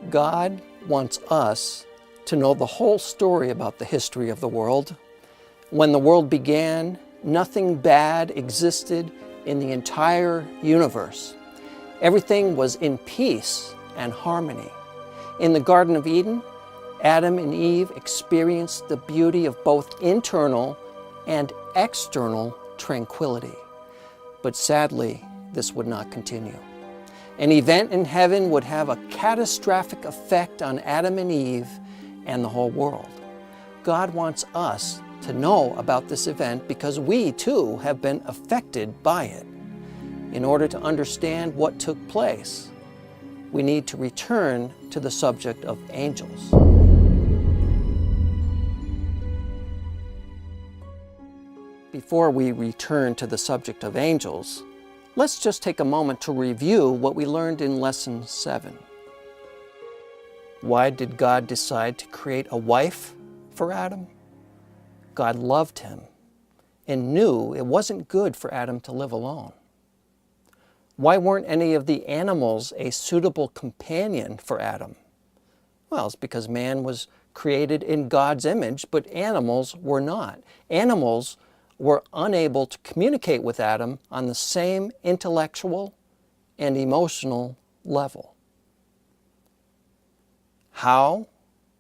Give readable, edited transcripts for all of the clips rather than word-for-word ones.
God wants us to know the whole story about the history of the world. When the world began, nothing bad existed in the entire universe. Everything was in peace and harmony. In the Garden of Eden, Adam and Eve experienced the beauty of both internal and external tranquility. But sadly, this would not continue. An event in heaven would have a catastrophic effect on Adam and Eve and the whole world. God wants us to know about this event because we too have been affected by it. In order to understand what took place, we need to return to the subject of angels. Before we return to the subject of angels, let's just take a moment to review what we learned in Lesson 7. Why did God decide to create a wife for Adam? God loved him and knew it wasn't good for Adam to live alone. Why weren't any of the animals a suitable companion for Adam? Well, it's because man was created in God's image, but animals were not. Animals were unable to communicate with Adam on the same intellectual and emotional level. How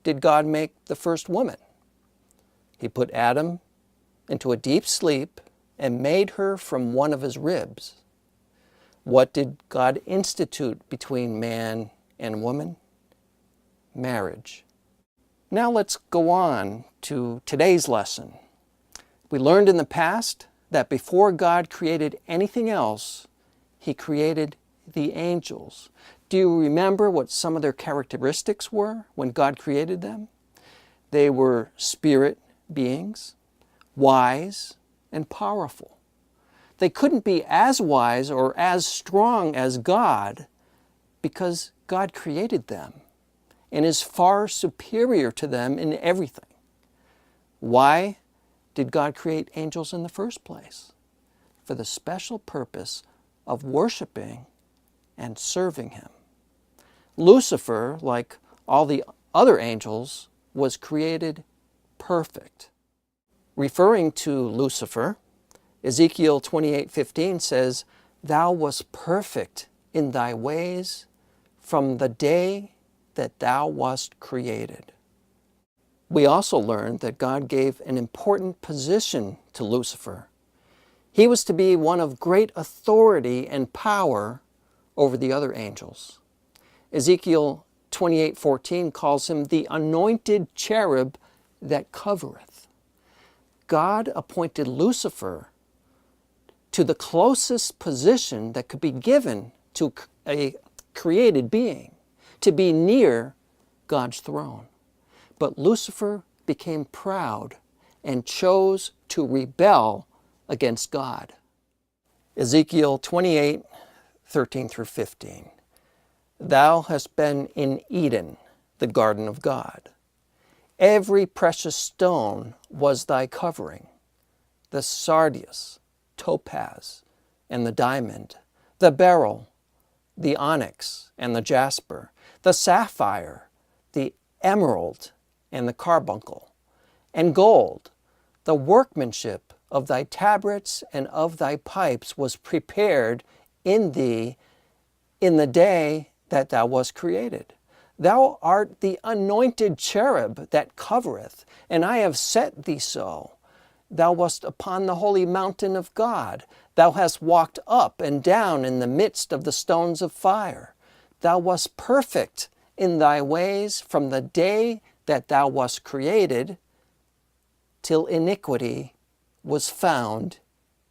did God make the first woman? He put Adam into a deep sleep and made her from one of his ribs. What did God institute between man and woman? Marriage. Now let's go on to today's lesson. We learned in the past that before God created anything else, He created the angels. Do you remember what some of their characteristics were when God created them? They were spirit beings, wise and powerful. They couldn't be as wise or as strong as God because God created them and is far superior to them in everything. Why did God create angels in the first place? For the special purpose of worshiping and serving Him. Lucifer, like all the other angels, was created perfect. Referring to Lucifer, Ezekiel 28:15 says, "Thou wast perfect in thy ways from the day that thou wast created." We also learned that God gave an important position to Lucifer. He was to be one of great authority and power over the other angels. Ezekiel 28:14 calls him the anointed cherub that covereth. God appointed Lucifer to the closest position that could be given to a created being, to be near God's throne. But Lucifer became proud and chose to rebel against God. Ezekiel 28:13-15. Thou hast been in Eden, the garden of God. Every precious stone was thy covering, the sardius, topaz, and the diamond, the beryl, the onyx, and the jasper, the sapphire, the emerald, and the carbuncle, and gold. The workmanship of thy tabrets and of thy pipes was prepared in thee in the day that thou wast created. Thou art the anointed cherub that covereth, and I have set thee so. Thou wast upon the holy mountain of God. Thou hast walked up and down in the midst of the stones of fire. Thou wast perfect in thy ways from the day that thou wast created, till iniquity was found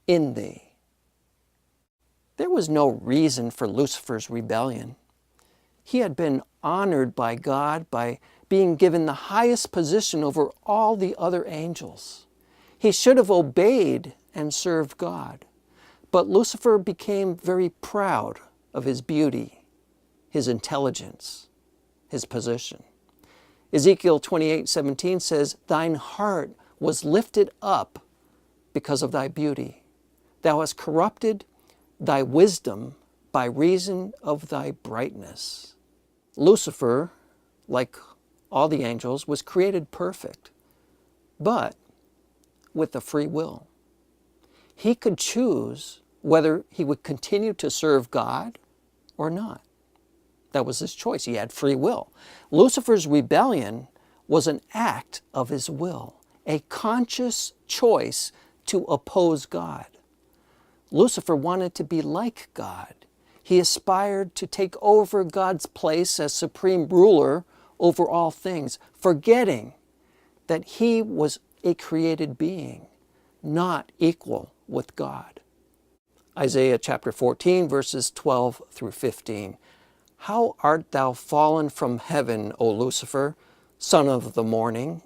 in thee. There was no reason for Lucifer's rebellion. He had been honored by God by being given the highest position over all the other angels. He should have obeyed and served God. But Lucifer became very proud of his beauty, his intelligence, his position. Ezekiel 28:17 says, "Thine heart was lifted up because of thy beauty. Thou hast corrupted thy wisdom by reason of thy brightness." Lucifer like all the angels, was created perfect, but with a free will. He could choose whether he would continue to serve God or not. That was his choice. He had free will. Lucifer's rebellion was an act of his will, a conscious choice to oppose God. Lucifer wanted to be like God. He aspired to take over God's place as supreme ruler over all things, forgetting that he was a created being, not equal with God. Isaiah chapter 14, verses 12 through 15. How art thou fallen from heaven, O Lucifer, son of the morning?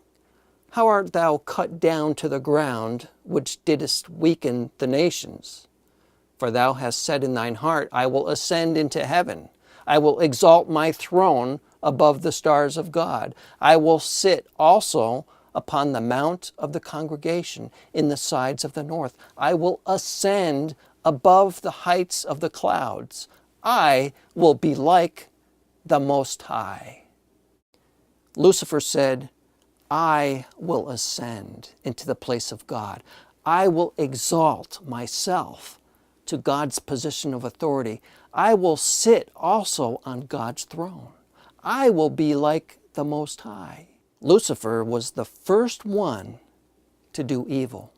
How art thou cut down to the ground, which didst weaken the nations? For thou hast said in thine heart, I will ascend into heaven. I will exalt my throne above the stars of God. I will sit also upon the mount of the congregation in the sides of the north. I will ascend above the heights of the clouds. I will be like the Most High. Lucifer said, I will ascend into the place of God. I will exalt myself to God's position of authority. I will sit also on God's throne. I will be like the Most High. Lucifer was the first one to do evil.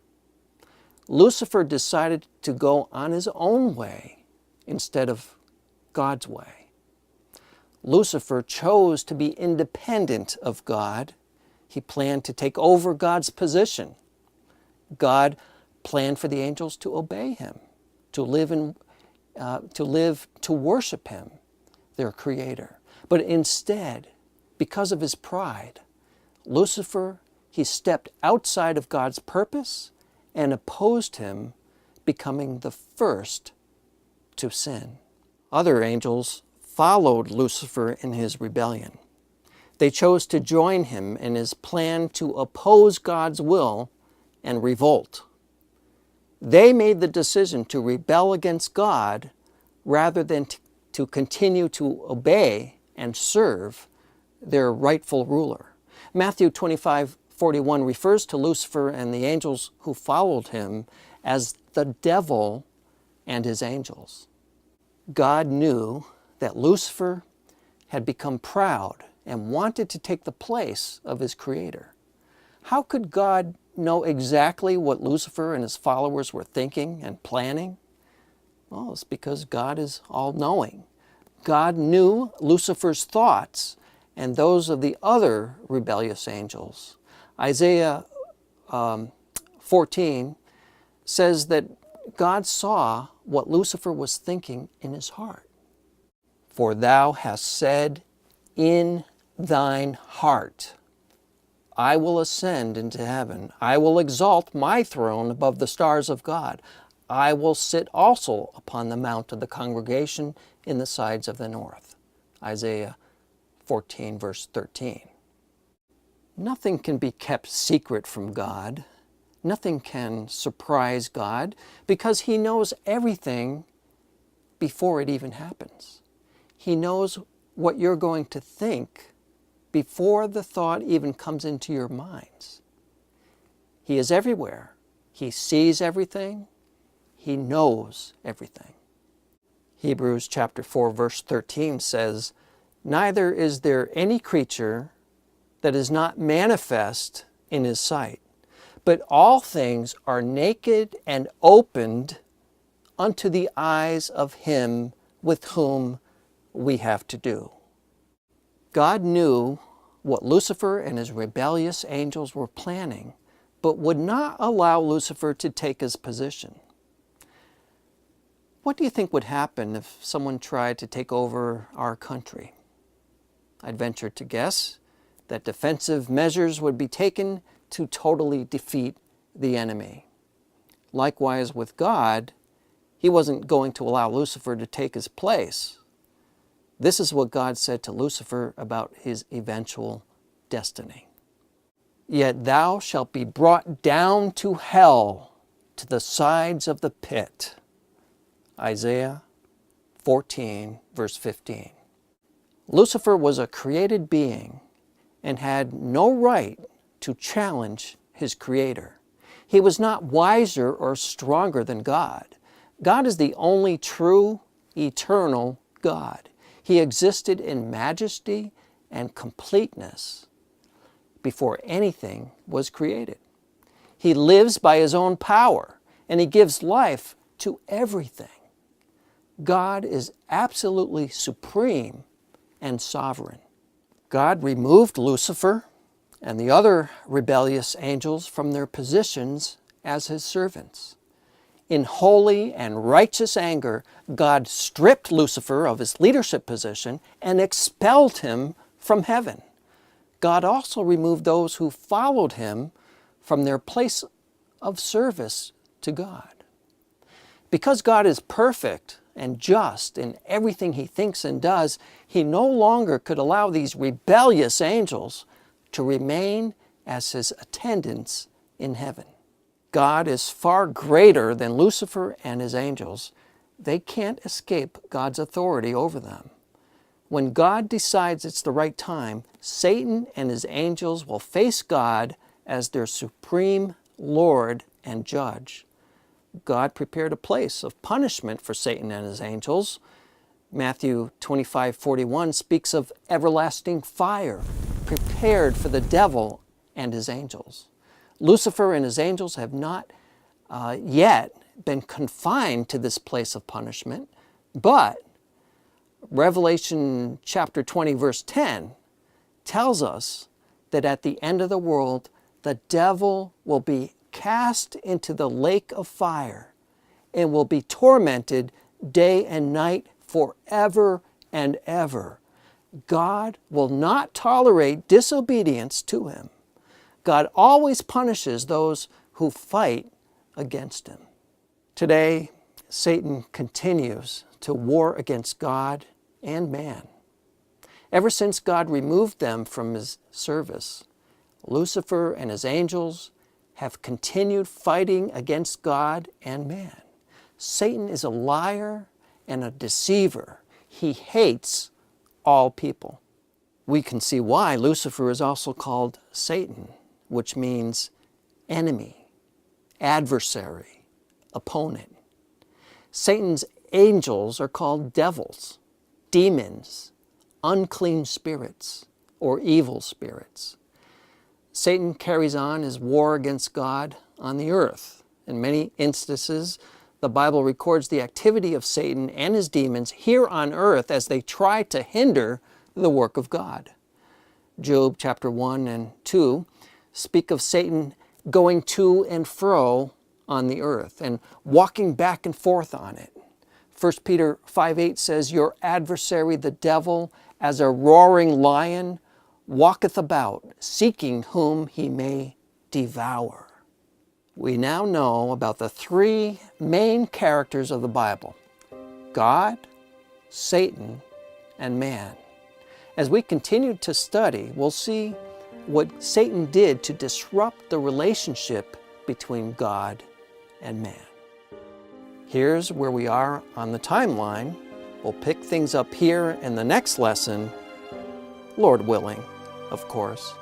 Lucifer decided to go on his own way instead of God's way. Lucifer chose to be independent of God. He planned to take over God's position. God planned for the angels to obey him, to worship him, their creator. But instead, because of his pride, Lucifer, he stepped outside of God's purpose and opposed him, becoming the first to sin. Other angels followed Lucifer in his rebellion. They chose to join him in his plan to oppose God's will and revolt. They made the decision to rebel against God rather than to continue to obey and serve their rightful ruler. Matthew 25:41 refers to Lucifer and the angels who followed him as the devil and his angels. God knew that Lucifer had become proud and wanted to take the place of his creator. How could God know exactly what Lucifer and his followers were thinking and planning? Well, it's because God is all-knowing. God knew Lucifer's thoughts and those of the other rebellious angels. Isaiah 14 says that God saw what Lucifer was thinking in his heart. For thou hast said in thine heart, I will ascend into heaven. I will exalt my throne above the stars of God. I will sit also upon the mount of the congregation in the sides of the north. Isaiah 14, verse 13. Nothing can be kept secret from God. Nothing can surprise God because he knows everything before it even happens. He knows what you're going to think before the thought even comes into your minds. He is everywhere. He sees everything. He knows everything. Hebrews chapter 4, verse 13 says, Neither is there any creature that is not manifest in his sight, but all things are naked and opened unto the eyes of him with whom we have to do. God knew what Lucifer and his rebellious angels were planning, but would not allow Lucifer to take his position. What do you think would happen if someone tried to take over our country? I'd venture to guess that defensive measures would be taken to totally defeat the enemy. Likewise with God, he wasn't going to allow Lucifer to take his place. This is what God said to Lucifer about his eventual destiny. Yet thou shalt be brought down to hell, to the sides of the pit. Isaiah 14, verse 15. Lucifer was a created being and had no right to challenge his Creator. He was not wiser or stronger than God. God is the only true, eternal God. He existed in majesty and completeness before anything was created. He lives by His own power, and He gives life to everything. God is absolutely supreme and sovereign. God removed Lucifer and the other rebellious angels from their positions as His servants. In holy and righteous anger, God stripped Lucifer of his leadership position and expelled him from heaven. God also removed those who followed him from their place of service to God. Because God is perfect and just in everything He thinks and does, He no longer could allow these rebellious angels to remain as His attendants in heaven. God is far greater than Lucifer and his angels. They can't escape God's authority over them. When God decides it's the right time, Satan and his angels will face God as their supreme Lord and Judge. God prepared a place of punishment for Satan and his angels. Matthew 25:41 speaks of everlasting fire prepared for the devil and his angels. Lucifer and his angels have not yet been confined to this place of punishment, but Revelation chapter 20 verse 10 tells us that at the end of the world, the devil will be cast into the lake of fire and will be tormented day and night forever and ever. God will not tolerate disobedience to Him. God always punishes those who fight against Him. Today, Satan continues to war against God and man. Ever since God removed them from His service, Lucifer and his angels have continued fighting against God and man. Satan is a liar and a deceiver. He hates all people. We can see why Lucifer is also called Satan, which means enemy, adversary, opponent. Satan's angels are called devils, demons, unclean spirits, or evil spirits. Satan carries on his war against God on the earth. In many instances, the Bible records the activity of Satan and his demons here on earth as they try to hinder the work of God. Job chapter 1 and 2 speak of Satan going to and fro on the earth and walking back and forth on it. 1 Peter 5:8 says, "Your adversary the devil, as a roaring lion, walketh about, seeking whom he may devour." We now know about the three main characters of the Bible: God, Satan, and man. As we continue to study, we'll see what Satan did to disrupt the relationship between God and man. Here's where we are on the timeline. We'll pick things up here in the next lesson, Lord willing, of course.